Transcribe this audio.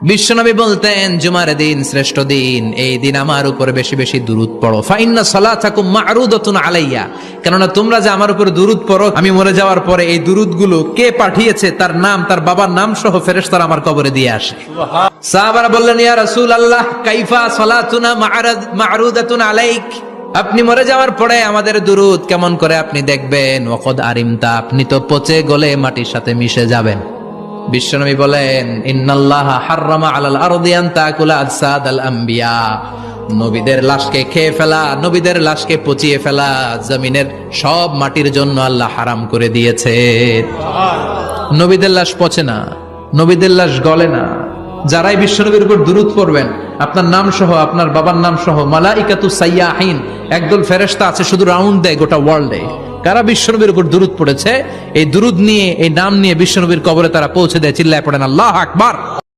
বিশ্বনবী বলতেন জুমার দিন শ্রেষ্ঠ দিন, এই দিন আমার উপরে বেশি বেশি দুরূদ পড়ো। ফাইন্না সালাতাকুম মা'রুদাতুন আলাইয়া, কেননা তোমরা যে আমার উপরে দুরূদ পড়ো, আমি মরে যাওয়ার পরে এই দুরূদগুলো কে পাঠিয়েছে তার নাম, তার বাবার নাম সহ ফেরেশতারা আমার কবরে দিয়ে আসে। সাহাবারা বললেন, ইয়া রাসূলুল্লাহ কাইফা সালাতুনা মা'রুদাতুন আলাইক, আপনি মরে যাওয়ার পরে আমাদের দুরূদ কেমন করে আপনি দেখবেন? ওয়াকাদ আরিমতা, আপনি তো পচে গলে মাটির সাথে মিশে যাবেন। বিশ্বনবী বলেন, ইন্নাল্লাহা হাররামা আলাল আরদি আন তাকুলা আজসাদাল আম্বিয়া, নবীদের লাশকে খেয়ে ফেলা, নবীদের লাশকে পচিয়ে ফেলা জমিনের সব মাটির জন্য আল্লাহ হারাম করে দিয়েছে। নবীদের লাশ পচে না, নবীদের লাশ গলে না। যারাই বিশ্বনবীর উপর দুরূদ পড়বেন, আপনার নাম সহ, আপনার বাবার নাম সহ, মালাইকাতু সাইয়াহিন, একদল ফেরেশতা আছে শুধু রাউন্ড দেয় গোটা ওয়ার্ল্ডে। কারা বিশ্বনবীর উপর দুরূদ পড়েছে, এই দুরূদ নিয়ে, এই নাম নিয়ে বিশ্বনবীর কবরে তারা পৌঁছে দেয়। চিল্লায় পড়েন আল্লাহু আকবার।